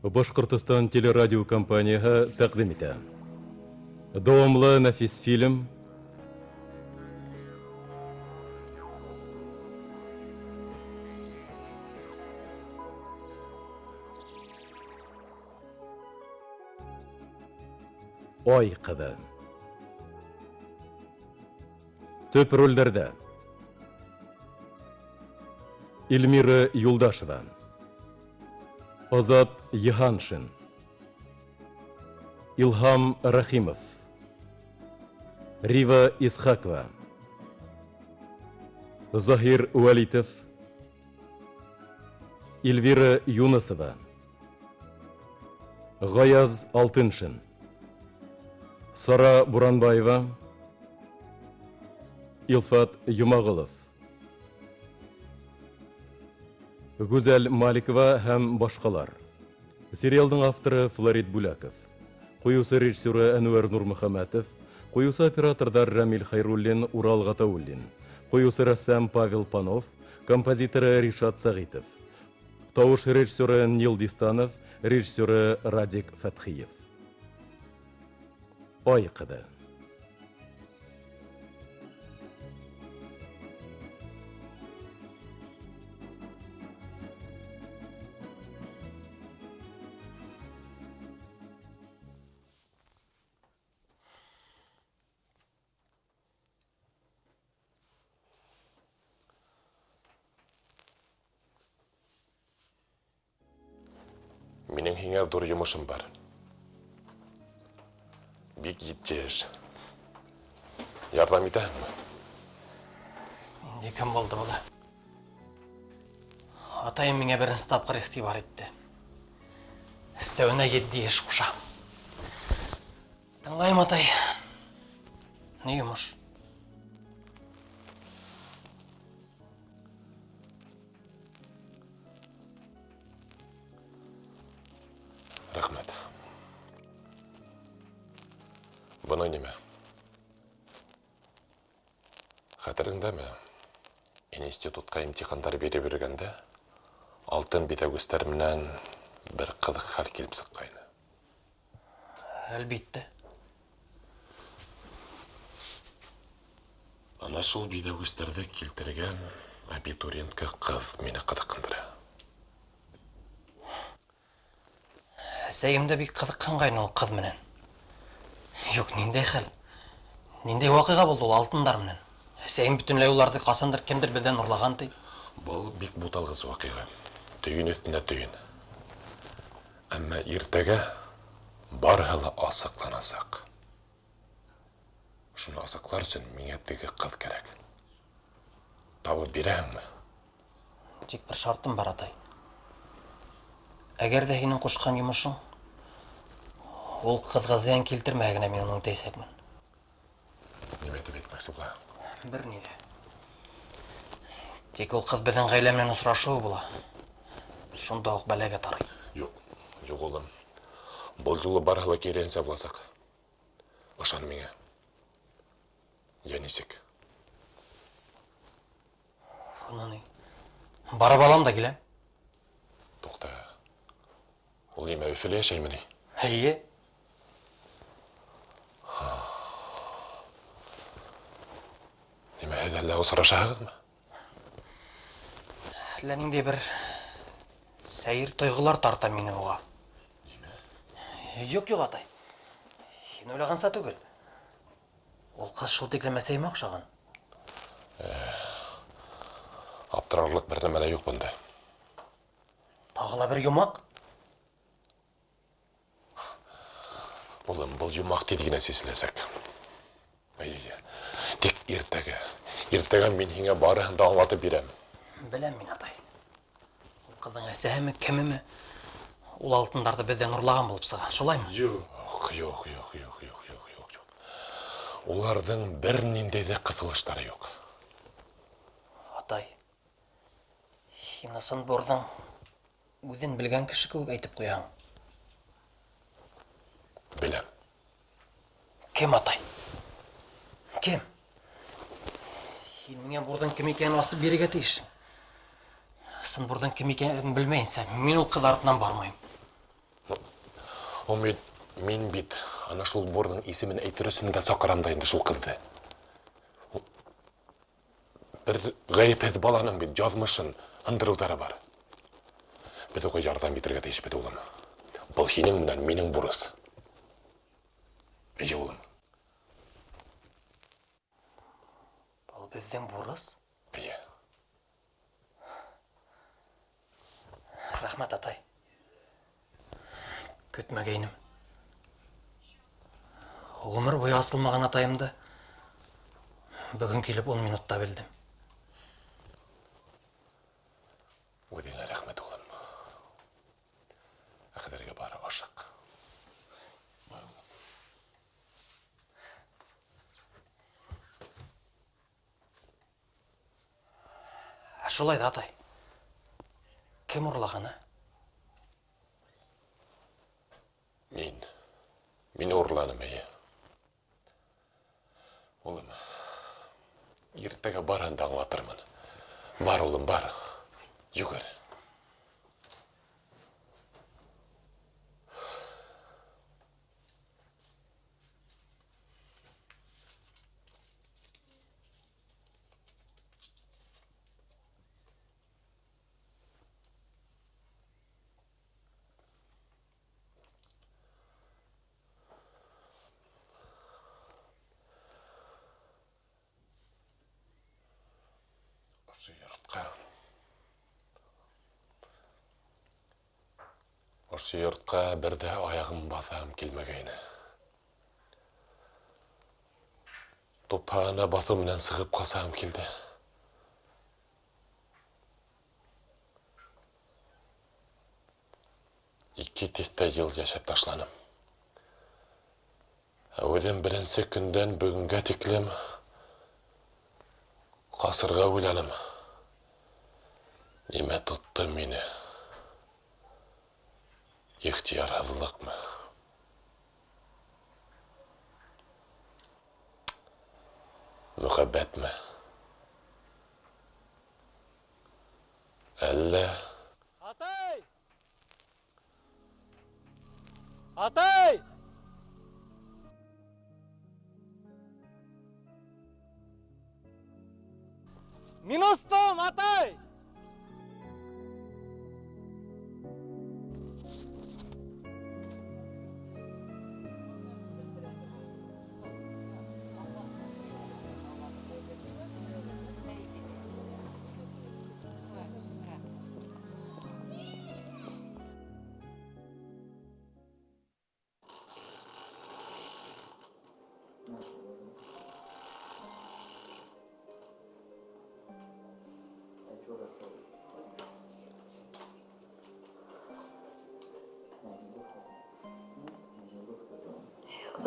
Башкортостан телерадио компанияһы тәкъдим итә. Дәвамлы нәфис фильм Ай кызы. Төп рольләрдә Эльмира Юлдашева, Азат Йыһаншин, Илһам Рахимов, Рива Исхакова, Захир Уәлитов, Эльвира Юнысова, Гаяз Алтыншин, Сара Буранбаева, Илфат Юмағылов, Гүзәл Маликова һәм башкалар. Сериалдың авторы Флорид Буляков, куюсы режиссеры Әнүәр Нурмөхәмәтов, куюсы оператордар Рамил Хайруллин, Урал Гатауллин, куюсы рәссам Павел Панов, композиторы Ришат Сагитов, тавыш режиссеры Нил Дистанов, режиссеры Радик Фәтхиев. Ай кызы. Минең һиңә зур йомышым бар. Бик җитеш. Ярдәм итәһеңме? Инде кем булды була? Атайым миңа беренче тапкыр ихтибар итте. Өстәвенә 7 яшь куша. Тыңлайм, атай. Не йомыш? Рәхмәт. Бына нимә? Хәтереңдәме? Институтка имтихандар биреп йөргәндә, алтын битәгүстәр менән бер кызык хәл килеп сыккайны. Әлбиттә. Ана шул битәгүстәрҙе килтергән абитуриентка кыз мине кызыккандыра. Сәйемдә бик кызыккангайны ул кыз менән. Юк, ниндәй хәл? Ниндәй вакыйга булды ул алтындар менән? Сәйем бөтенләй уларҙы касандыр кемдер бездән урлаган ти. Был бик буталгыс вакыйга. Төйөн өстендә төйөн. Әммә иртәгә барыһы ла асыкланасак. Шуны асыклар өчен миңә теге кыз кәрәк. Табып бирәһеңме? Тик бер шартым бар, атай. Әгәр дә һинең кушкан йомышың ул кызга зыян килтермәһә генә, мин уның тәйсәкмен. Нимә дип әйтмәксе була? Бер ни дә. Тик ул кыз безнең гаилә менән осрашуы була. Шунда ук бәләгә тарый. Юк, юк улым. Был юлы барыһы ла киренсә буласак. Ышан миңә. Я нисек? Шуны ни? Барып алам да киләм. Тукта. Ул нимә Өфөлә яшәйме ни? Әйе. Нимә һеҙ әллә осрашаһығыҙмы? Әллә ниндәй бер сәйер тойғылар тарта мине уға. Юк, юк, атай. Һин уйлағанса түгел. Ул кыз шул тиклем әсәйемә оҡшаған. Аптырарлык бер нәмә лә юҡ бында. Тағы ла бер йомаҡ. Улым, был йомаҡ тиҙ генә сиселәсәк. Тик иртәгә. Иртәгә мин һиңә барыһын да аңлатып бирәм. Беләм мин, атай. Ул ҡыҙҙың әсәһеме, кемеме? Ул алтындарҙы беҙҙән урлаған булып сыға. Шулаймы? Юҡ. Уларҙың бер ниндәй ҙә ҡыҫылыштары юҡ. Атай, һин ысын бурҙың үҙен белгән кеше кеүек әйтеп ҡуяһың. Беләм. Кем, атай? Кем? Һин миңә бурҙың кем икәнен асып бирергә тейешһең. Ысын бурҙың кем икәнен белмәйенсә, мин ул ҡыҙ артынан бармайым. Мен бит ана шул бордың исемен әйтірісімді сақырамдайынды шул қызды. Бір ғайыпет баланың бит жазмышын ындырылдары бар. Бет оғы жардан бітірге дейш бет олым. Бұл хенің мінен менің бұрыс. Әже олым. Бұл бізден бұрыс? Әже. Рахмат, атай. Көтмәгейнім. Өмір бойы асылмаған атайымды бүгін келіп 10 минутта білдім. Өдеңе рахмет олым. Ақыдарға бары ашық. Шулай да, атай. Кем ұрлағаны? Мен ұрланым, әйе. Олым, ертегі бар әнді аңлатырмын. Бар, олым, бар. Жүгір. Осы йортқа бірді аяғым басам келмегейні. Топағына басымнан сығып қасам келді. Икі тетті ел яшап ташланым. Әуеден бірінші күнден бүгінгі теклім қасырға ойланым. Неме тұтты мені? İhtiyarlılık mı? Muhabbet mi? Әлі... Атай! Атай! Мен устым, атай!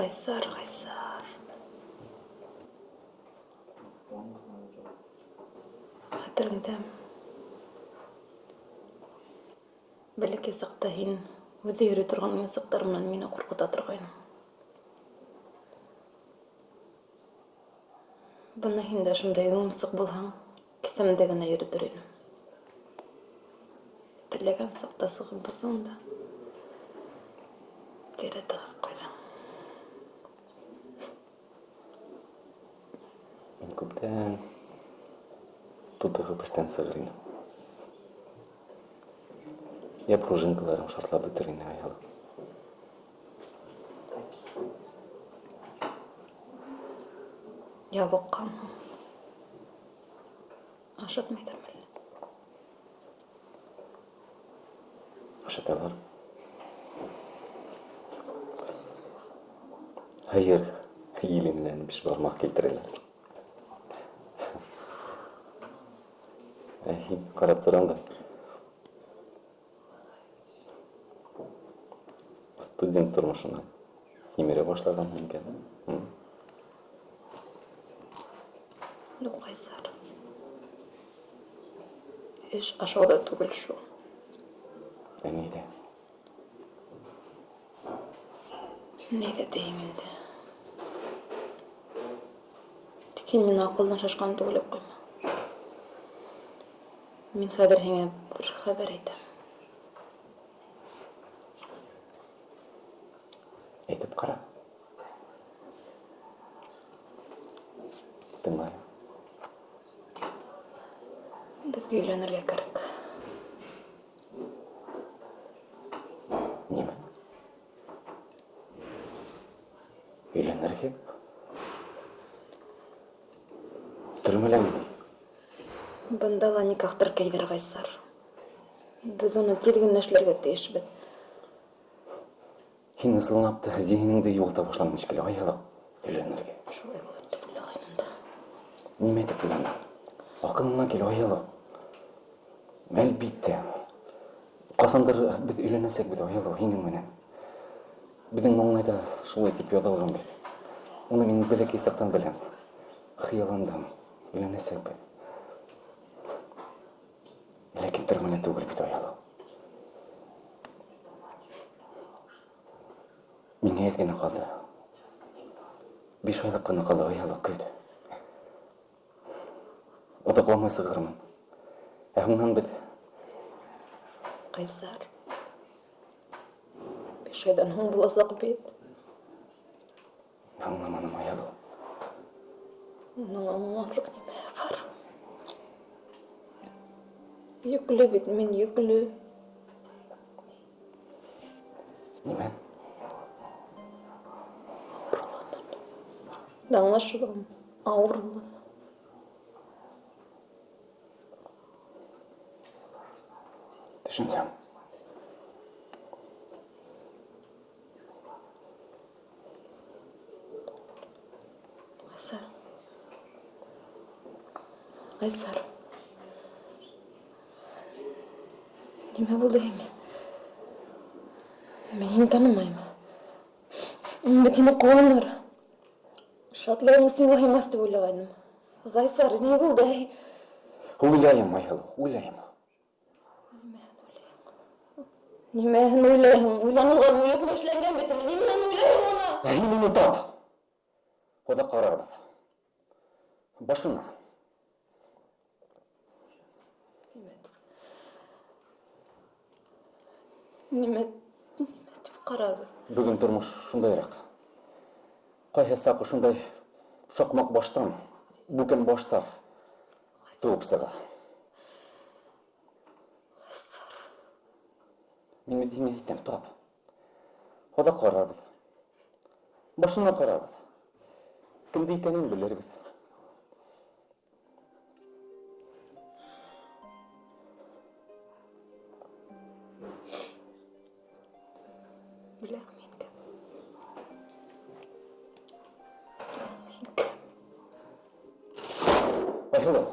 Кайсар, Кайсар. Хәтереңдә. Бәләкәй сакта һин үзе йөри торган мансыктар менән мине куркыта торгайның. Бына һин дә шундай мансык булһаң, кесәмдә генә йөртер идең. Теләгән сакта сыгып булсаң да, кире тыгып куйдың. Мен көптен тутығып іштен сығырыны. Я пружинкаларым шартлап бітіріні аялып. Я боққам. Ашатмайдыр мәлі. Ашаталар. Хайыр, елімнен біш бармақ келтірелер. Қарап тұрам да. Студент тұрмышына химере башлаған екен. Кайсар. Эш ашауда түгел шу. Нейді? Нейді деймін де. Тікен мен ақылдан шашқан түгіліп қойма. Мен хәзер һиңа бір хәбәр әйтәм. Әйтеп қара. Тыңдай. Бізге үйленерге керек. Неме? Үйленерге? Түрмелемей. Бындала никахтыр кейдер Қайсар. Біз оны тезген нәрселерге тиешбіз. Хин ысылнапты, зейініңді юлта башланын ішкілі аяла. Үйленерге. Шулай болады деп ойлағайным да. Неме етіп ойлана? Ақылына келі аяла. Әлбетте. Қасандар біз үйленесек беді аяла, хинің менен. Біздің маңайда шулай тип ядалған беді. Оны мен бәлекей сақтан білем. Қияландым. Үйленесек беді. Лекен түрмеле түгіл беді аяла. Мене еткені қалды. 5 айлық қана қалды аяла көйді. Ода қоламай сығырмын. Әңнан бід. Қайсар. 5 айдан хоң боласақ бет. Әңнаманым аяла. Оның аңғарлық неме бар. Yüklü bit, men yüklü. Немен? Даңлашығым, ауырлы. Düşündüm. Qaysar. Qaysar. Nima bo'ldi endi? Men tanimayman. Ümitini quvonur. Şadlığımı singlayman deb o'ylaganim. Qaysar, ne bo'ldi? Uylayım Ayhalı, uylayım. Nimaani o'ylayman? O'ylangan yo'q, boshlangan betini. Nimaani o'ylayman ona? Әймені тап. Ода қарарбыз. Башына. Nima deb qaradi? Бүгін тұрмыш шындайрақ. Қайы сақы шындай шоқмақ баштан, бүкен баштар туып сыға. Мен медине еттен тап. Ода қарарбыз. Башына қарарбыз. Кімді екенін білербіз. Bilak men kim? Ayhalı.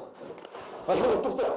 Ayhalı to'xta.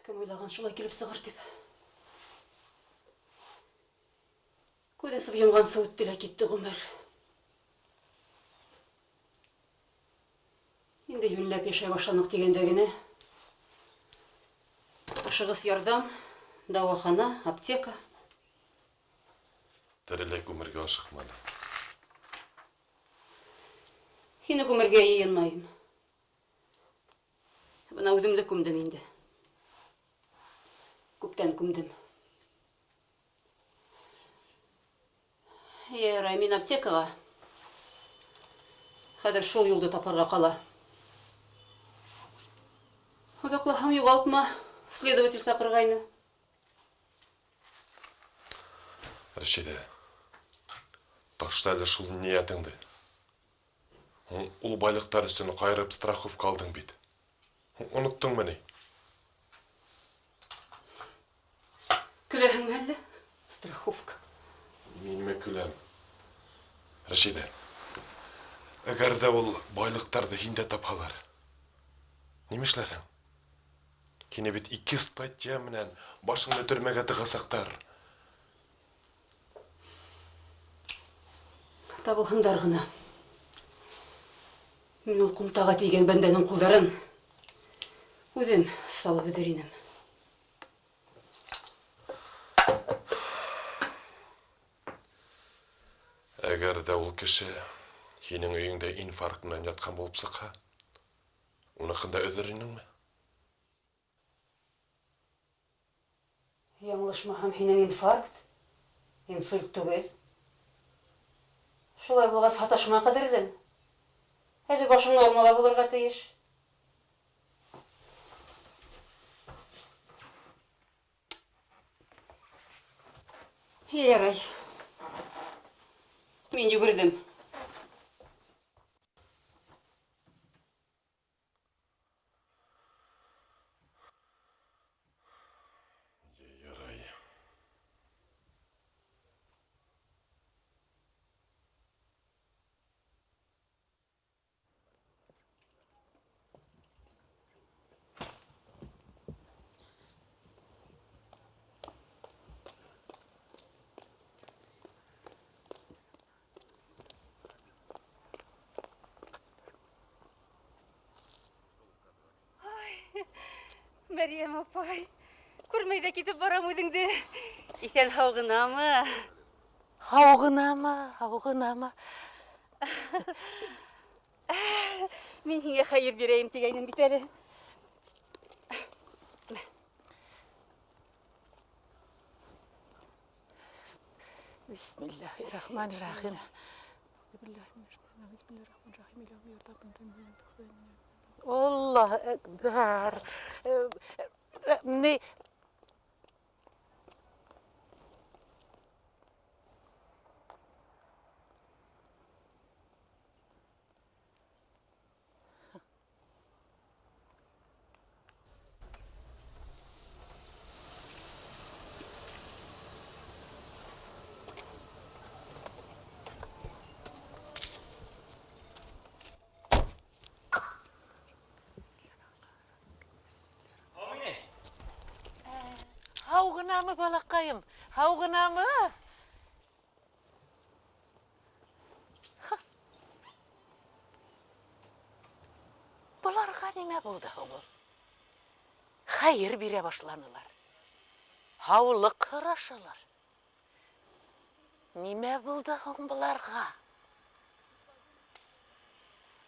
Кім ойлаған шулай келіп сығыр деп. Көдесі бұйымған сау өттелі кетті ғұмыр. Енді юнләп ешай башланық дегендегіне. Ашығыс ярдам, Дауахана, аптека. Тірілек өмірге ашықманы. Хині көмірге иенмайым. Бұна өдімді көмдім енді. Көптен көмдім. Ерай, мен аптекаға. Қадыр шол юлды тапарға қала. Одақлахам юғалтма, следователь сақырғайны. Рашида, таштайлы шул ниетіңді. Ұл байлықтар үстіні қайырып страховка алдың бет. Ұныттың мені. Күләһің әлі? Страховка. Меніме күләм. Рашида, әгер де ол байлықтарды хинде тапалар. Немешлерің? Кене бет 2 статья менен башыңды түрмеге тығасақтар. Табылғандар ғына. Мен ол құмтаға тиген бәнденің құлдарын өдем салып өдерінім. Әгер де ол кіші хенің үйіңде инфарктынан жатқан болып сыққа, оны қында өдерінің ме? Яңлышмахам хенің инфаркт, инсульт түгел. Шулай болға саташыма қадырдым. Әлі башымда олмала болырға тейіш. Ерай. Мен жүгірдім. Ярай. Мәриям апай, көрмейді кетіп барам өдіңді. Исән хауғынамы? Хауғынамы? Мен хинге хайыр берейім тегайным бітәрі. Бисмиллахиррахманиррахим. Аллах әкбәр. Ne? Hauğınamı balakayım, hauğınamı. Bularga nime buldu bu? Hayır bire başlanılar. Havlı kıraşılar. Nime buldu bularga?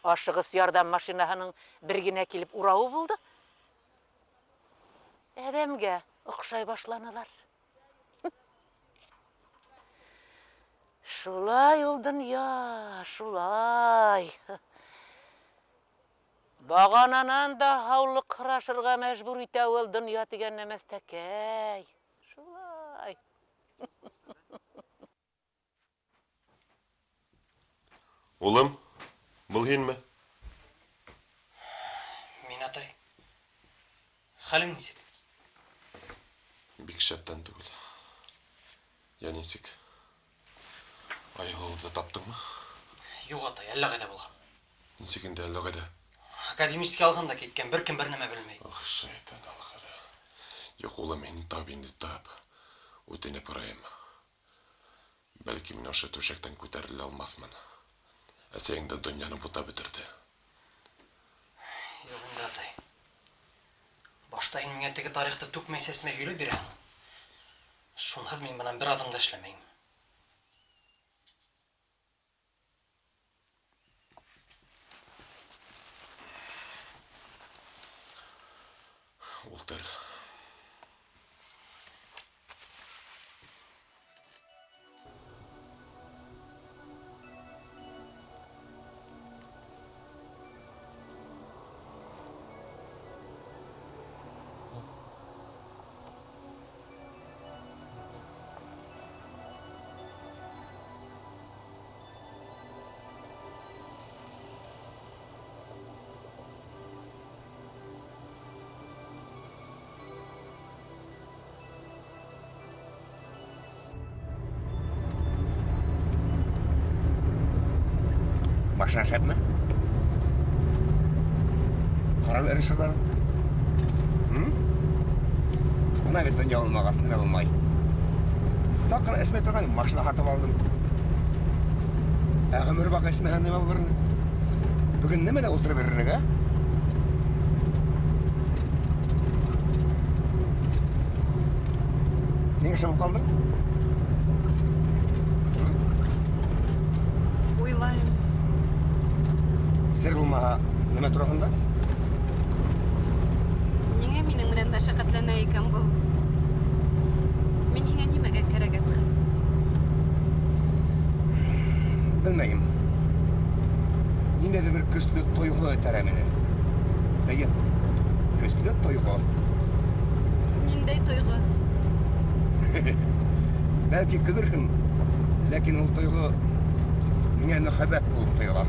Aşığız yardım maşinasının birgine kilip urağı buldu. Edemge. Okşay başlanılar. Şulay oldun ya, şulay. Bağananan da havlı kıraşırga mecbur ite oldun ya digen nemestekey. Şulay. Oğlum, bulhin mi? Min atay. Halim nisip. Бик шәптән түгел. Я нисек? Айғылды таптың ма? Юқ атай, әлі қайда болғам. Нисекінде әлі қайда? Академический алғанда кеткен бір кім бір неме білмей. Ах, шайтан алғыры. Yok ola meni табинді тап. Өтене парайым. Бәлки мен ашы төшектен көтеріле алмасмын. Әсеңді дүнияны бұта бітірді. Юғында атай. Баштайын меңеттегі тарихты түк месесіме үйлі берем. Шунһыҙ мин бынан бер аҙым да эшләмәйем. Ултыр. Машина шәпме? Қаралы әрі шырдар. Бұна бет дүние олмағасын не болмай. Сақын әсме тұрған машина хатып алдым. Әғымір бақ әсмехан неме болырын. Бүгін немене отыры берірінік, ә? Неге шабып қалдың? Ойлайым. Сер болмаға неме тұрағында? Ниңә минең менән мәшәҡәтләнә икән был? Мин һиңә нимәгә кәрәк, Әсхәт? Белмәйем. Ниндәйҙер бер көслө тойғо этәрә мине. Әйе, көслө тойғо. Ниндәй тойғо? Бәлки көлөрһөң, ләкин ул тойғо миңә мөхәббәт булып тойыла.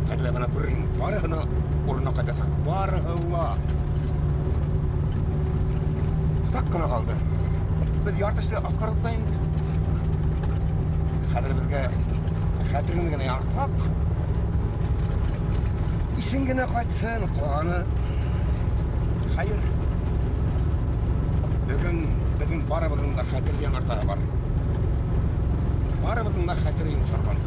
Хәҙер бына күрерһең, барыһына урынына ҡайтасаҡ, барыһы ла. Саҡ ҡына ҡалды. Беҙ яртысы аҡҡарҙыҡта инде. Хәҙер беҙгә хәтерен генә артаҡ. Исең генә ҡайтһын, ҡалғаны хәйер. Бөгөн беҙҙең барыбыҙҙың да хәтер янартаһы бар. Барыбыҙҙың да хәтере йомшарған.